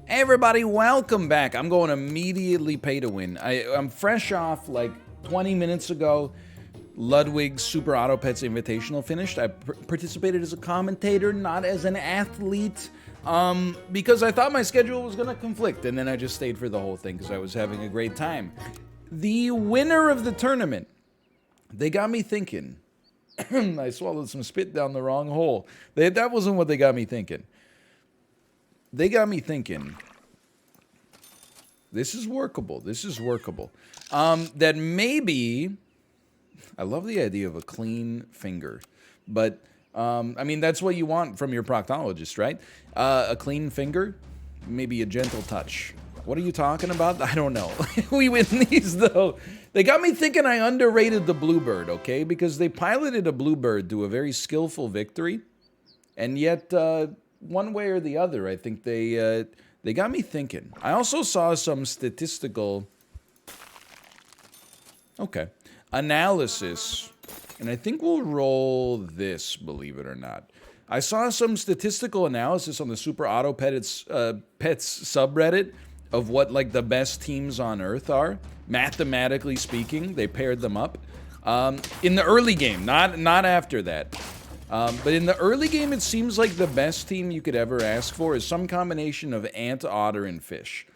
Hey everybody, welcome back. I'm going immediately pay to win. I'm fresh off like 20 minutes ago. Ludwig's Super Auto Pets Invitational finished. I participated as a commentator, not as an athlete, because I thought my schedule was going to conflict, and then I just stayed for the whole thing because I was having a great time. The winner of the tournament, they got me thinking. I swallowed some spit down the wrong hole. That wasn't what they got me thinking. They got me thinking, this is workable. This is workable. That maybe, I love the idea of a clean finger, but I mean, that's what you want from your proctologist, right? A clean finger, maybe a gentle touch. What are you talking about? I don't know. We win these, though. They got me thinking I underrated the bluebird, okay? Because they piloted a bluebird to a very skillful victory, and yet, one way or the other, I think they got me thinking. I also saw some statistical, analysis, and I think we'll roll this, believe it or not. I saw some statistical analysis on the Super Auto Pets subreddit of what like the best teams on Earth are, mathematically speaking. They paired them up in the early game, not after that. But in the early game, it seems like the best team you could ever ask for is some combination of ant, otter, and fish.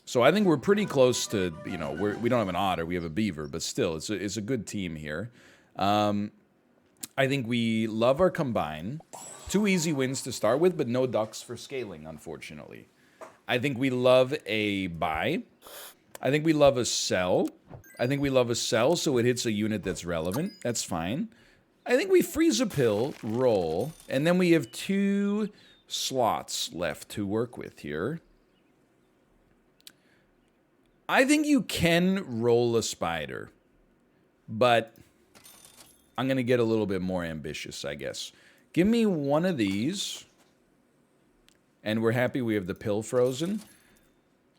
So I think we're pretty close to, you know, we don't have an otter, we have a beaver, but still, it's a good team here. I think we love our combine. 2 easy wins to start with, but no ducks for scaling, unfortunately. I think we love a buy. I think we love a sell. I think we love a sell so it hits a unit that's relevant. That's fine. I think we freeze a pill, roll, and then we have 2 slots left to work with here. I think you can roll a spider, but I'm going to get a little bit more ambitious, I guess. Give me one of these, and we're happy we have the pill frozen.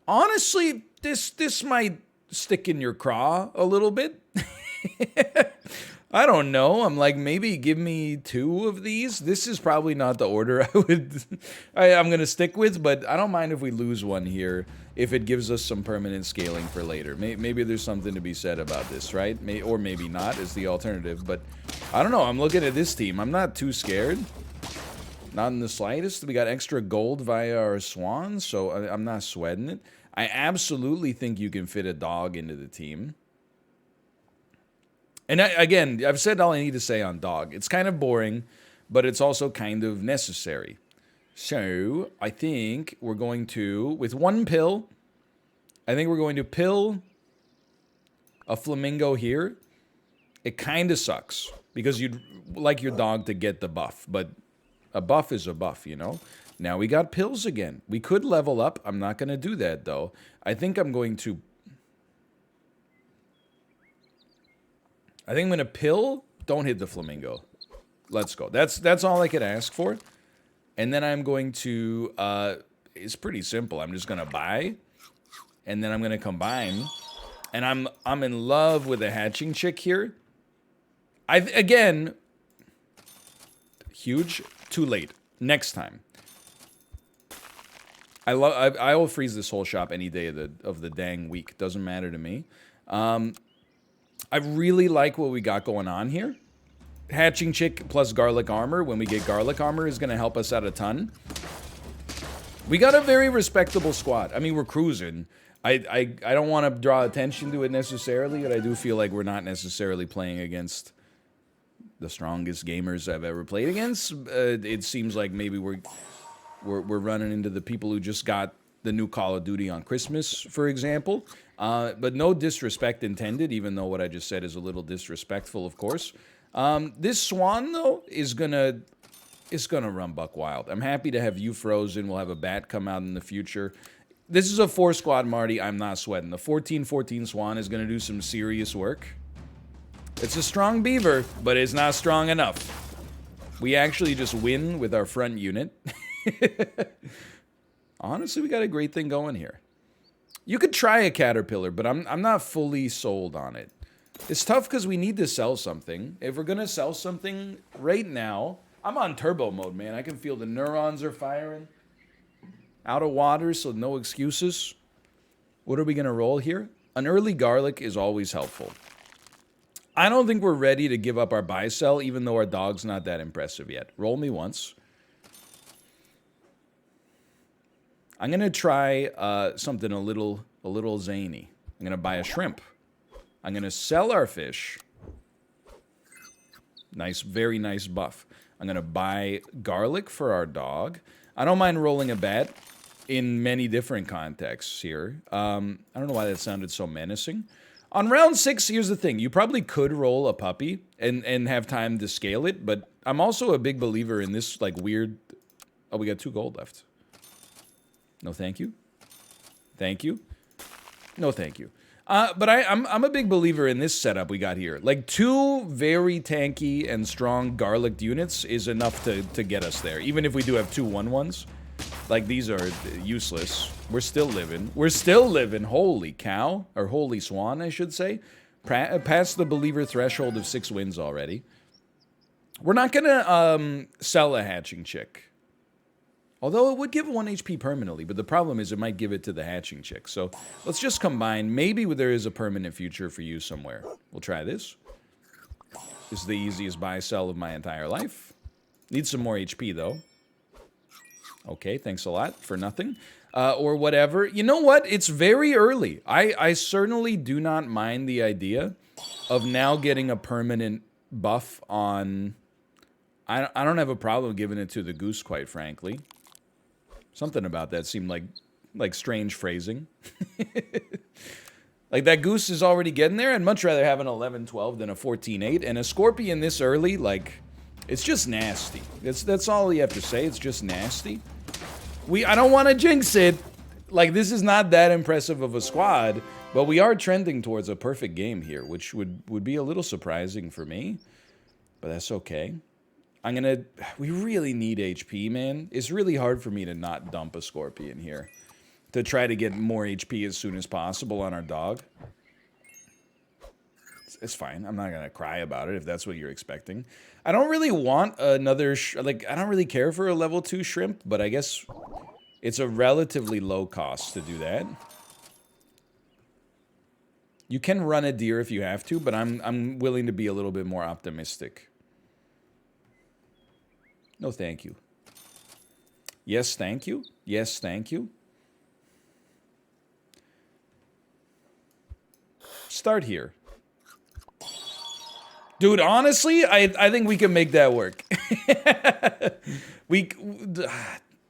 Honestly, this might stick in your craw a little bit. I don't know. I'm like, maybe give me 2 of these. This is probably not the order I'm going to stick with, but I don't mind if we lose one here if it gives us some permanent scaling for later. Maybe there's something to be said about this, right? Or maybe not is the alternative, but I don't know. I'm looking at this team. I'm not too scared. Not in the slightest. We got extra gold via our swans, so I'm not sweating it. I absolutely think you can fit a dog into the team. And again, I've said all I need to say on dog. It's kind of boring, but it's also kind of necessary. So I think we're going to, with 1 pill, I think we're going to pill a flamingo here. It kind of sucks because you'd like your dog to get the buff, but a buff is a buff, you know? Now we got pills again. We could level up. I'm not going to do that, though. I think I'm going to pill. Don't hit the flamingo. Let's go. That's all I could ask for. And then I'm going to, it's pretty simple. I'm just going to buy. And then I'm going to combine. And I'm in love with a hatching chick here. Again, huge, too late. Next time. I will freeze this whole shop any day of the dang week. Doesn't matter to me. I really like what we got going on here. Hatching chick plus garlic armor. When we get garlic armor is going to help us out a ton. We got a very respectable squad. I mean, we're cruising. I don't want to draw attention to it necessarily, but I do feel like we're not necessarily playing against the strongest gamers I've ever played against. It seems like maybe we're running into the people who just got the new Call of Duty on Christmas, for example. But no disrespect intended, even though what I just said is a little disrespectful, of course. This swan, though, is gonna run buck wild. I'm happy to have you frozen. We'll have a bat come out in the future. This is a 4-squad, Marty. I'm not sweating. The 14-14 swan is gonna do some serious work. It's a strong beaver, but it's not strong enough. We actually just win with our front unit. Honestly, we got a great thing going here. You could try a caterpillar, but I'm not fully sold on it. It's tough because we need to sell something. If we're going to sell something right now, I'm on turbo mode, man. I can feel the neurons are firing. Out of water, so no excuses. What are we going to roll here? An early garlic is always helpful. I don't think we're ready to give up our buy-sell, even though our dog's not that impressive yet. Roll me once. I'm going to try something a little zany. I'm going to buy a shrimp. I'm going to sell our fish. Nice, very nice buff. I'm going to buy garlic for our dog. I don't mind rolling a bat in many different contexts here. I don't know why that sounded so menacing. On round 6, here's the thing. You probably could roll a puppy and have time to scale it, but I'm also a big believer in this, like, weird... Oh, we got 2 gold left. No, thank you. Thank you. No, thank you. But I'm a big believer in this setup we got here. Like, 2 very tanky and strong garlic units is enough to get us there. Even if we do have 2 1-1s. Like, these are useless. We're still living. We're still living. Holy cow. Or holy swan, I should say. Past the believer threshold of 6 wins already. We're not gonna sell a hatching chick. Although it would give 1 HP permanently, but the problem is it might give it to the hatching chick. So let's just combine. Maybe there is a permanent future for you somewhere. We'll try this. This is the easiest buy-sell of my entire life. Need some more HP, though. Okay, thanks a lot for nothing. Or whatever. You know what? It's very early. I certainly do not mind the idea of now getting a permanent buff on... I don't have a problem giving it to the goose, quite frankly. Something about that seemed like strange phrasing. Like, that goose is already getting there. I'd much rather have an 11-12 than a 14-8. And a scorpion this early, like, it's just nasty. That's all you have to say. It's just nasty. I don't want to jinx it. Like, this is not that impressive of a squad, but we are trending towards a perfect game here, which would be a little surprising for me. But that's okay. We really need HP, man. It's really hard for me to not dump a scorpion here. To try to get more HP as soon as possible on our dog. It's fine. I'm not going to cry about it if that's what you're expecting. I don't really want another... I don't really care for a level 2 shrimp, but I guess it's a relatively low cost to do that. You can run a deer if you have to, but I'm willing to be a little bit more optimistic. No, thank you. Yes, thank you. Yes, thank you. Start here. Dude, honestly, I think we can make that work.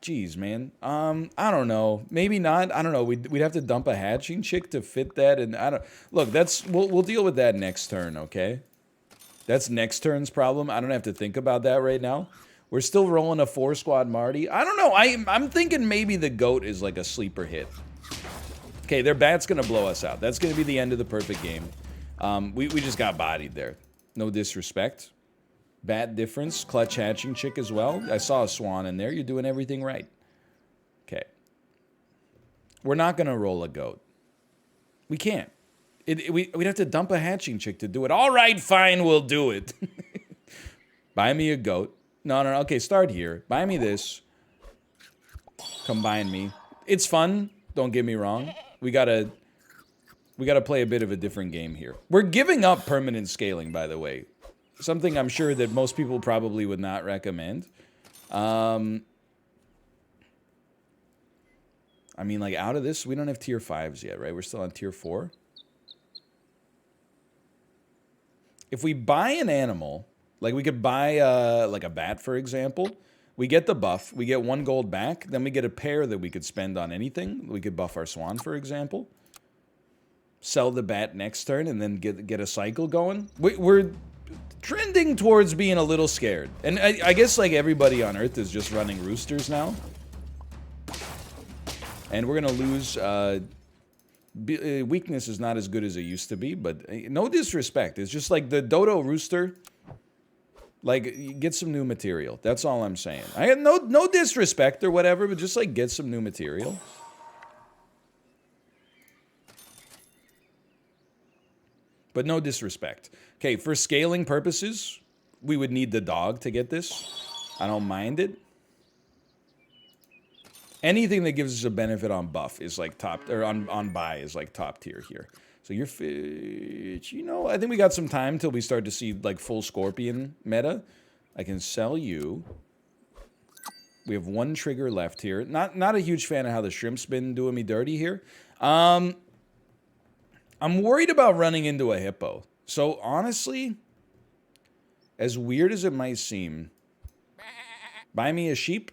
Jeez, man. I don't know. Maybe not. I don't know. We'd have to dump a hatching chick to fit that, and I don't... Look, we'll deal with that next turn, okay? That's next turn's problem. I don't have to think about that right now. We're still rolling a 4-squad Marty. I don't know. I'm thinking maybe the goat is like a sleeper hit. Okay, their bat's going to blow us out. That's going to be the end of the perfect game. We just got bodied there. No disrespect. Bat difference. Clutch hatching chick as well. I saw a swan in there. You're doing everything right. Okay. We're not going to roll a goat. We can't. We'd have to dump a hatching chick to do it. All right, fine, we'll do it. Buy me a goat. No. Okay, start here. Buy me this. Combine me. It's fun. Don't get me wrong. We gotta play a bit of a different game here. We're giving up permanent scaling, by the way. Something I'm sure that most people probably would not recommend. I mean, like, out of this, we don't have tier 5s yet, right? We're still on tier 4. If we buy an animal... Like, we could buy, like, a bat, for example. We get the buff. We get 1 gold back. Then we get a pair that we could spend on anything. We could buff our swan, for example. Sell the bat next turn and then get a cycle going. We're trending towards being a little scared. And I guess, like, everybody on Earth is just running roosters now. And we're going to lose... weakness is not as good as it used to be, but no disrespect. It's just like the dodo rooster... Like, get some new material. That's all I'm saying. I have no disrespect or whatever, but just, like, get some new material. But no disrespect. Okay, for scaling purposes, we would need the dog to get this. I don't mind it. Anything that gives us a benefit on buff is like top, or on buy is like top tier here. So your fish, you know, I think we got some time till we start to see like full scorpion meta. I can sell you. We have one trigger left here. Not a huge fan of how the shrimp's been doing me dirty here. I'm worried about running into a hippo. So honestly, as weird as it might seem, buy me a sheep.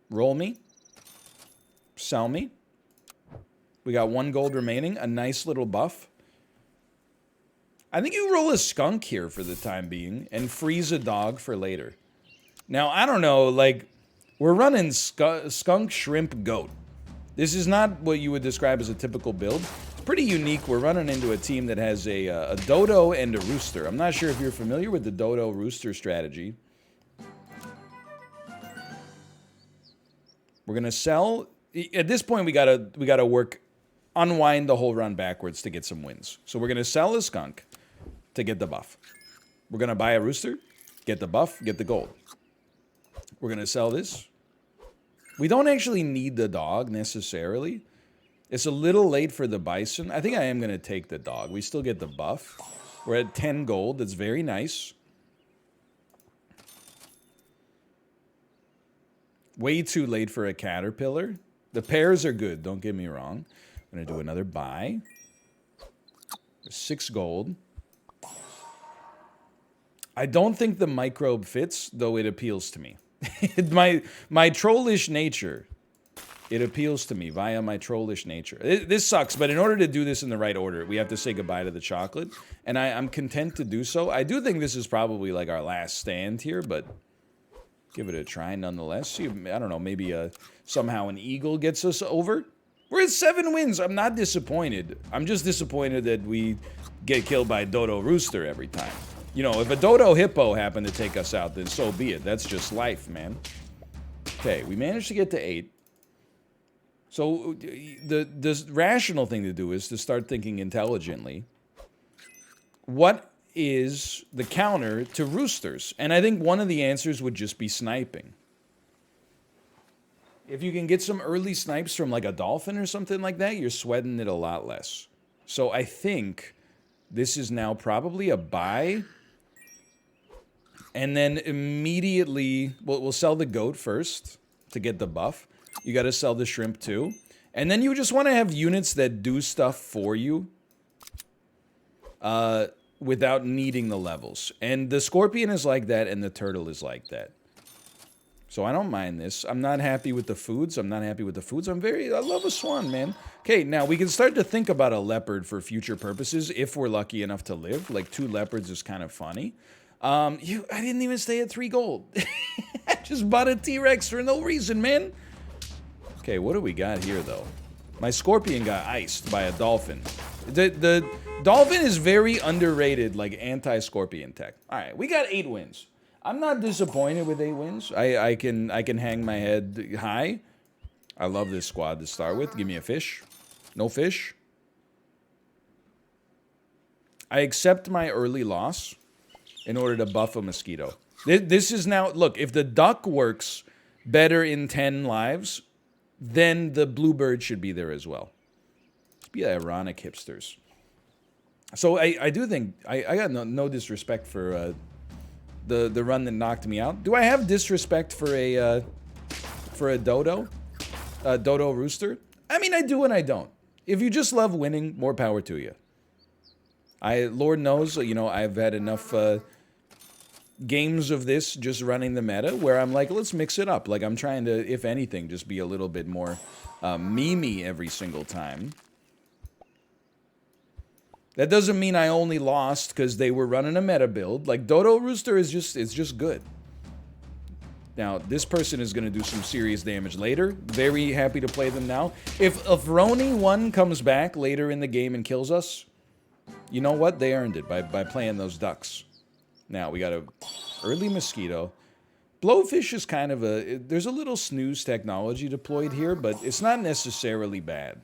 Roll me. Sell me. We got 1 gold remaining. A nice little buff. I think you roll a skunk here for the time being and freeze a dog for later. Now, I don't know, like, we're running skunk, shrimp, goat. This is not what you would describe as a typical build. It's pretty unique. We're running into a team that has a dodo and a rooster. I'm not sure if you're familiar with the dodo-rooster strategy. We're gonna sell. At this point, we gotta work, unwind the whole run backwards to get some wins. So we're gonna sell a skunk to get the buff. We're gonna buy a rooster, get the buff, get the gold. We're gonna sell this. We don't actually need the dog necessarily. It's a little late for the bison. I think I am gonna take the dog. We still get the buff. We're at 10 gold. That's very nice. Way too late for a caterpillar. The pears are good, don't get me wrong. I'm gonna do another buy. 6 gold. I don't think the microbe fits, though it appeals to me. my trollish nature, it appeals to me via my trollish nature. This sucks, but in order to do this in the right order, we have to say goodbye to the chocolate, and I'm content to do so. I do think this is probably like our last stand here, but give it a try nonetheless. See, I don't know, maybe somehow an eagle gets us over. We're at 7 wins. I'm not disappointed. I'm just disappointed that we get killed by a dodo rooster every time. You know, if a dodo hippo happened to take us out, then so be it. That's just life, man. Okay, we managed to get to 8. So the rational thing to do is to start thinking intelligently. What is the counter to roosters? And I think one of the answers would just be sniping. If you can get some early snipes from like a dolphin or something like that, you're sweating it a lot less. So I think this is now probably a buy. And then immediately, we'll sell the goat first to get the buff. You got to sell the shrimp too. And then you just want to have units that do stuff for you. Without needing the levels. And the scorpion is like that, and the turtle is like that. So I don't mind this. I'm not happy with the foods. I love a swan, man. Okay, now we can start to think about a leopard for future purposes if we're lucky enough to live. Like 2 leopards is kind of funny. I didn't even stay at 3 gold. I just bought a T-Rex for no reason, man. Okay, what do we got here, though? My scorpion got iced by a dolphin. The dolphin is very underrated, like anti-scorpion tech. All right, we got 8 wins. I'm not disappointed with 8 wins. I can hang my head high. I love this squad to start with. Give me a fish. No fish. I accept my early loss in order to buff a mosquito. This is now, look, if the duck works better in 10 lives, then the bluebird should be there as well. Let's be ironic hipsters. So I do think, I got no disrespect for the run that knocked me out. Do I have disrespect for a dodo? Dodo rooster? I mean, I do and I don't. If you just love winning, more power to you. Lord knows, you know, I've had enough games of this just running the meta where I'm like, let's mix it up. Like, I'm trying to, if anything, just be a little bit more memey every single time. That doesn't mean I only lost because they were running a meta build. Like, Dodo Rooster is just good. Now, this person is going to do some serious damage later. Very happy to play them now. If Roni 1 comes back later in the game and kills us, you know what? They earned it by playing those ducks. Now, we got a early mosquito. Blowfish is kind of there's a little snooze technology deployed here, but it's not necessarily bad.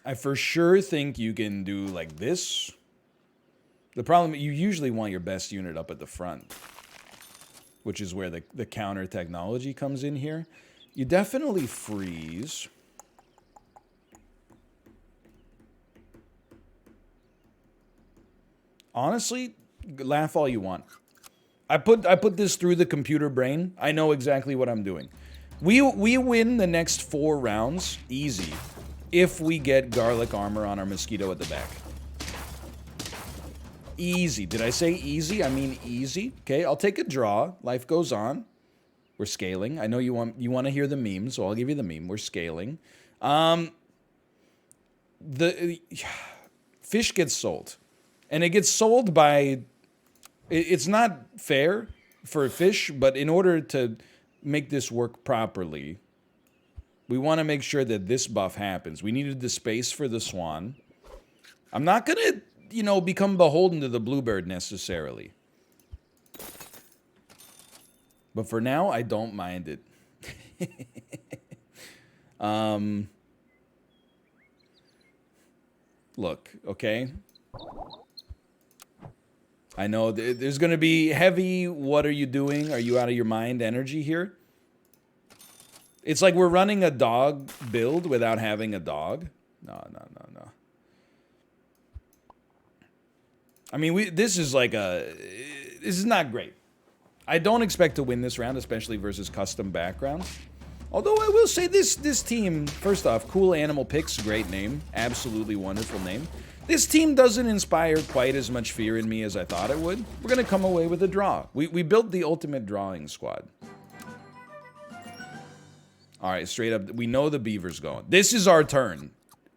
I for sure think you can do like this. The problem, you usually want your best unit up at the front. which is where the counter technology comes in here. You definitely freeze. Honestly, laugh all you want. I put this through the computer brain. I know exactly what I'm doing. We win the next 4 rounds easy if we get garlic armor on our mosquito at the back. Easy. Did I say easy? I mean easy. Okay, I'll take a draw. Life goes on. We're scaling. I know you want to hear the meme, so I'll give you the meme. We're scaling. The fish gets sold. And it gets sold by... It's not fair for a fish, but in order to make this work properly, we want to make sure that this buff happens. We needed the space for the swan. I'm not going to, you know, become beholden to the bluebird necessarily. But for now, I don't mind it. Look, okay? I know there's going to be heavy, what are you doing? Are you out of your mind energy here? It's like we're running a dog build without having a dog. No. I mean, this is like this is not great. I don't expect to win this round, especially versus custom backgrounds. Although I will say this team, first off, Cool Animal Picks, great name. Absolutely wonderful name. This team doesn't inspire quite as much fear in me as I thought it would. We're going to come away with a draw. We built the ultimate drawing squad. All right, straight up. We know the beaver's going. This is our turn.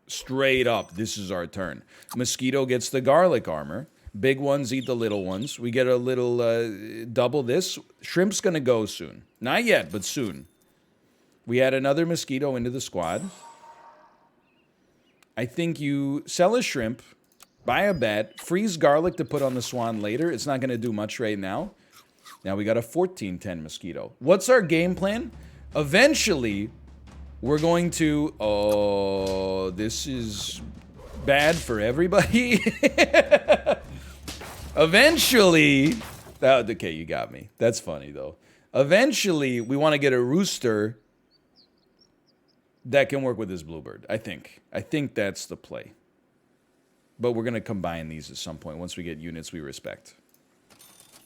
Straight up, this is our turn. Mosquito gets the garlic armor. Big ones eat the little ones. We get a little double this. Shrimp's going to go soon. Not yet, but soon. We add another mosquito into the squad. I think you sell a shrimp, buy a bat, freeze garlic to put on the swan later. It's not going to do much right now. Now we got a 14-10 mosquito. What's our game plan? Eventually, we're going to... Oh, this is bad for everybody. Eventually... Okay, you got me. That's funny, though. Eventually, we want to get a rooster that can work with this bluebird, I think. I think that's the play. But we're going to combine these at some point once we get units we respect.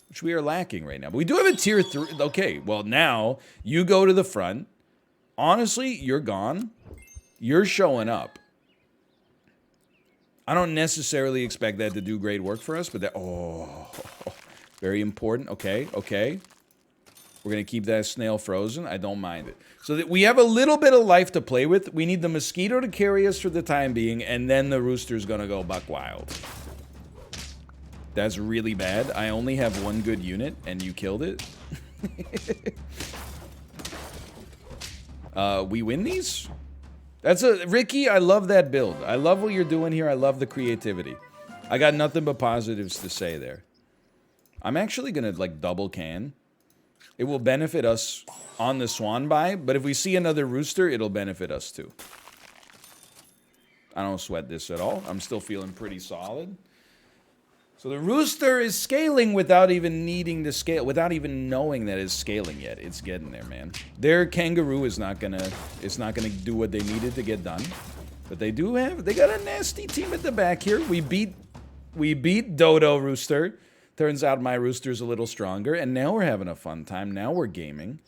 Which we are lacking right now. But we do have a tier 3. Okay, well now, you go to the front. Honestly, you're gone. You're showing up. I don't necessarily expect that to do great work for us, but that... Oh, very important. Okay, okay. We're going to keep that snail frozen. I don't mind it. So that we have a little bit of life to play with. We need the mosquito to carry us for the time being, and then the rooster's going to go buck wild. That's really bad. I only have one good unit, and you killed it. We win these? Ricky, I love that build. I love what you're doing here. I love the creativity. I got nothing but positives to say there. I'm actually going to, like, double can. It will benefit us on the swan buy, but if we see another rooster, it'll benefit us too. I don't sweat this at all. I'm still feeling pretty solid. So the rooster is scaling without even needing to scale, without even knowing that it's scaling yet. It's getting there, man. Their kangaroo is not gonna do what they needed to get done. But they got a nasty team at the back here. We beat Dodo Rooster. Turns out my rooster's a little stronger, and now we're having a fun time. Now we're gaming.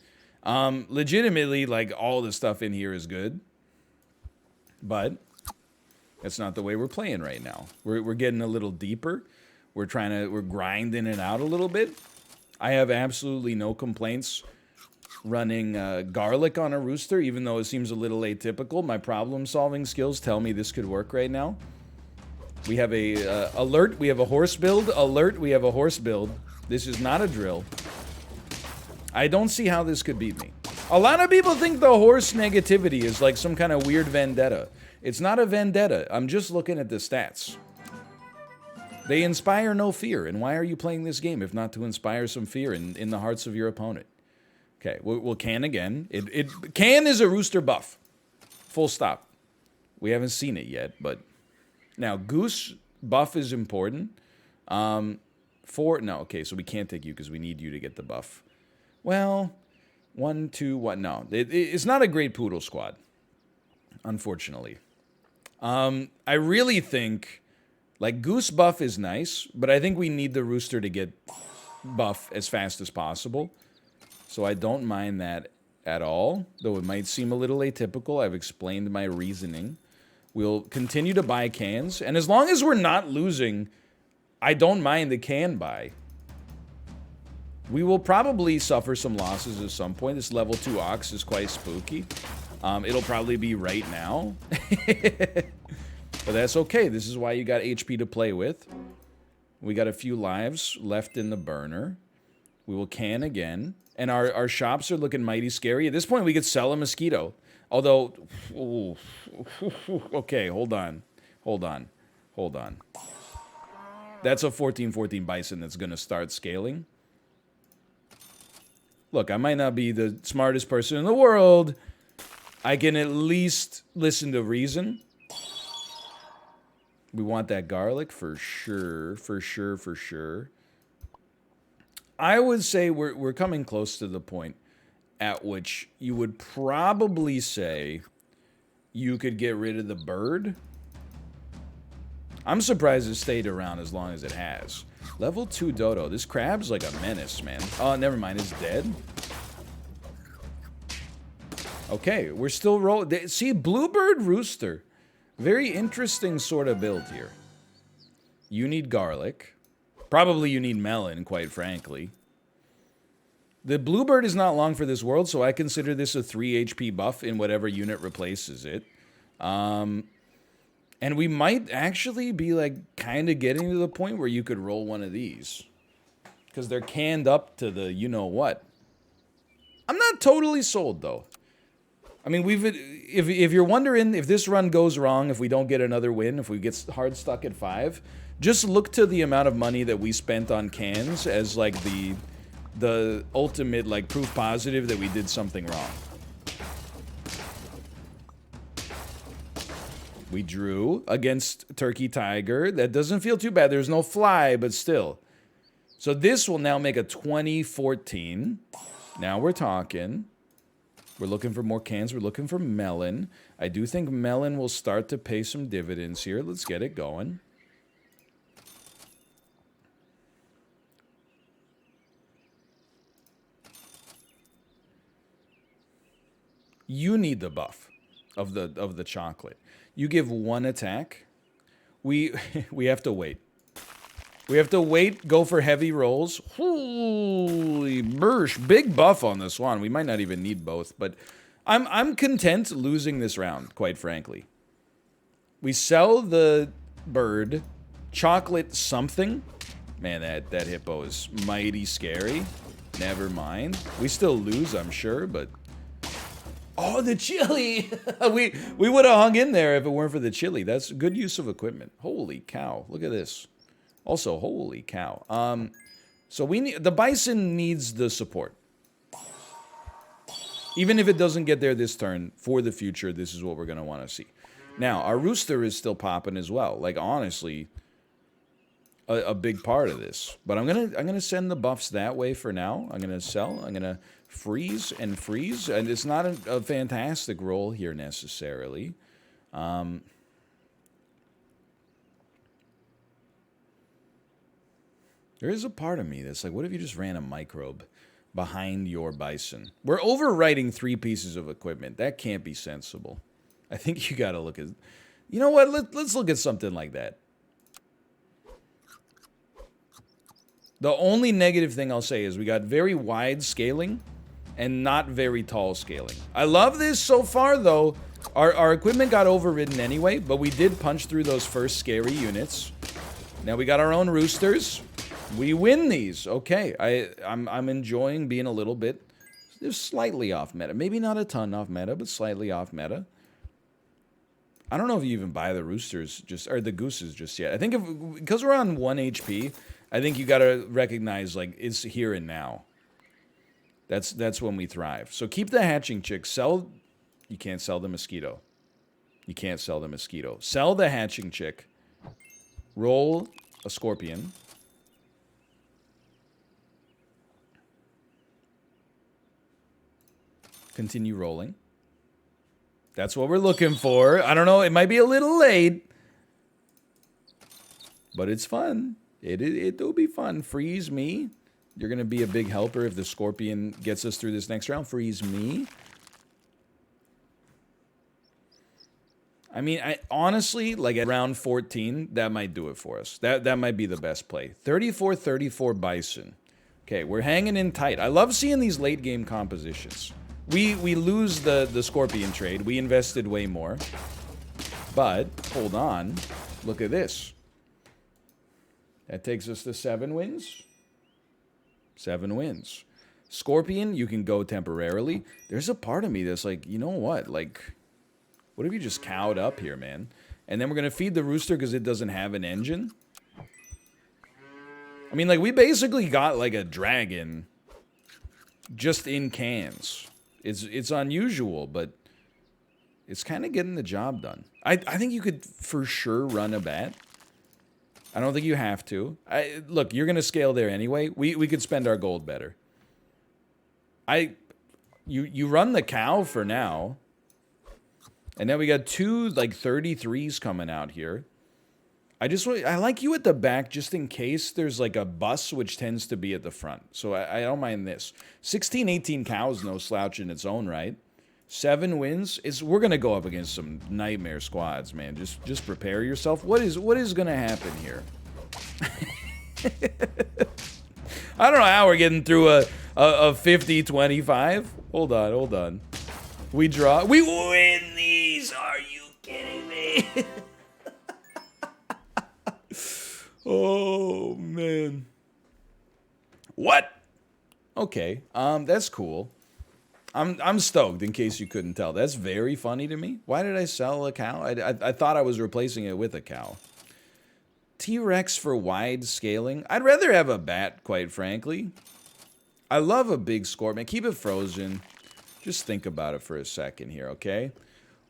Legitimately, like, all the stuff in here is good. But that's not the way we're playing right now. We're getting a little deeper. We're grinding it out a little bit. I have absolutely no complaints running garlic on a rooster, even though it seems a little atypical. My problem-solving skills tell me this could work right now. We have a alert, we have a horse build, alert, we have a horse build. This is not a drill. I don't see how this could beat me. A lot of people think the horse negativity is like some kind of weird vendetta. It's not a vendetta. I'm just looking at the stats. They inspire no fear. And why are you playing this game if not to inspire some fear in the hearts of your opponent? Okay, we'll can again. Can is a rooster buff. Full stop. We haven't seen it yet, but... Now, goose buff is important. No, okay, so we can't take you because we need you to get the buff. Well, 1, 2, 1. No, it's not a great poodle squad, unfortunately. I really think, like, goose buff is nice, but I think we need the rooster to get buff as fast as possible. So I don't mind that at all, though it might seem a little atypical. I've explained my reasoning. We'll continue to buy cans, and as long as we're not losing, I don't mind the can buy. We will probably suffer some losses at some point. This level 2 ox is quite spooky. It'll probably be right now. But that's okay. This is why you got HP to play with. We got a few lives left in the burner. We will can again. And our shops are looking mighty scary. At this point, we could sell a mosquito. Although, ooh, okay, hold on. Hold on. Hold on. That's a 14-14 bison that's going to start scaling. Look, I might not be the smartest person in the world. I can at least listen to reason. We want that garlic for sure, for sure, for sure. I would say we're coming close to the point at which you would probably say you could get rid of the bird. I'm surprised it stayed around as long as it has. Level 2 dodo. This crab's like a menace, man. Oh, never mind. It's dead. Okay, we're still rolling. See, bluebird rooster. Very interesting sort of build here. You need garlic. Probably you need melon, quite frankly. The bluebird is not long for this world, so I consider this a 3 HP buff in whatever unit replaces it. And we might actually be, like, kind of getting to the point where you could roll one of these. Because they're canned up to the you-know-what. I'm not totally sold, though. I mean, if you're wondering if this run goes wrong, if we don't get another win, if we get hard stuck at 5, just look to the amount of money that we spent on cans as, like, the ultimate, like, proof positive that we did something wrong. We drew against Turkey Tiger. That doesn't feel too bad. There's no fly, but still. So this will now make a 20-14. Now we're talking. We're looking for more cans. We're looking for melon. I do think melon will start to pay some dividends here. Let's get it going. You need the buff of the chocolate. You give 1 attack. We have to wait. We have to wait, go for heavy rolls. Holy mersh, big buff on this one. We might not even need both, but I'm content losing this round, quite frankly. We sell the bird, chocolate something. Man, that hippo is mighty scary. Never mind. We still lose, I'm sure, but... Oh, the chili! we would have hung in there if it weren't for the chili. That's good use of equipment. Holy cow, look at this. Also, holy cow. So the bison needs the support. Even if it doesn't get there this turn, for the future, this is what we're going to want to see. Now, our rooster is still popping as well. Like, honestly, a big part of this. But I'm gonna send the buffs that way for now. I'm gonna sell. I'm gonna freeze, and it's not a fantastic roll here necessarily. There is a part of me that's like, what if you just ran a microbe behind your bison? We're overwriting 3 pieces of equipment. That can't be sensible. I think you got to look at... You know what? Let's look at something like that. The only negative thing I'll say is we got very wide scaling and not very tall scaling. I love this so far, though. Our equipment got overridden anyway, but we did punch through those first scary units. Now we got our own roosters. We win these. Okay, I'm enjoying being a little bit slightly off meta. Maybe not a ton off meta, but slightly off meta. I don't know if you even buy the roosters or the gooses just yet. I think because we're on 1 HP, I think you got to recognize, like, it's here and now. That's when we thrive. So keep the hatching chick. Sell. You can't sell the mosquito. You can't sell the mosquito. Sell the hatching chick. Roll a scorpion. Continue rolling. That's what we're looking for. I don't know. It might be a little late. But it's fun. It'll be fun. Freeze me. You're going to be a big helper if the Scorpion gets us through this next round. Freeze me. I mean, honestly, like at round 14, that might do it for us. That might be the best play. 34-34 Bison. Okay, we're hanging in tight. I love seeing these late game compositions. We lose the Scorpion trade. We invested way more. But, hold on. Look at this. That takes us to 7 wins. 7 wins. Scorpion, you can go temporarily. There's a part of me that's like, you know what? Like, what if you just cowed up here, man? And then we're going to feed the Rooster because it doesn't have an engine. I mean, like, we basically got, like, a dragon just in cans. It's unusual, but it's kind of getting the job done. I think you could for sure run a bat. I don't think you have to. Look, you're going to scale there anyway. We could spend our gold better. You run the cow for now. And then we got 2, like, 33s coming out here. I like you at the back just in case there's, like, a bus, which tends to be at the front. So I don't mind this. 16, 18 cows, no slouch in its own right. 7 wins. We're going to go up against some nightmare squads, man. Just prepare yourself. What is going to happen here? I don't know how we're getting through a 50-25. Hold on. We draw. We win these. Are you kidding me? Oh, man. What? Okay. That's cool. I'm stoked, in case you couldn't tell. That's very funny to me. Why did I sell a cow? I thought I was replacing it with a cow. T-Rex for wide scaling. I'd rather have a bat, quite frankly. I love a big Scorpion. Keep it frozen. Just think about it for a second here, okay?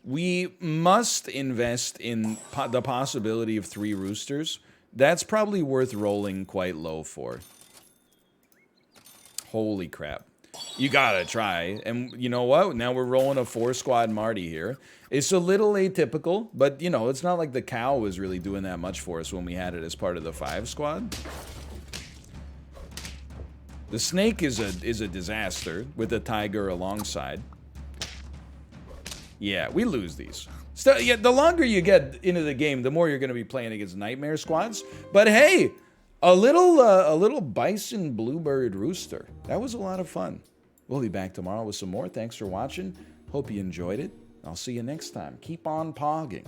We must invest in the possibility of 3 roosters. That's probably worth rolling quite low for. Holy crap. You gotta try. And you know what? Now we're rolling a 4-squad Marty here. It's a little atypical, but, you know, it's not like the cow was really doing that much for us when we had it as part of the 5-squad. The snake is a disaster with a tiger alongside. Yeah, we lose these. Yeah, the longer you get into the game, the more you're going to be playing against nightmare squads. But hey, a little bison bluebird rooster. That was a lot of fun. We'll be back tomorrow with some more. Thanks for watching. Hope you enjoyed it. I'll see you next time. Keep on pogging.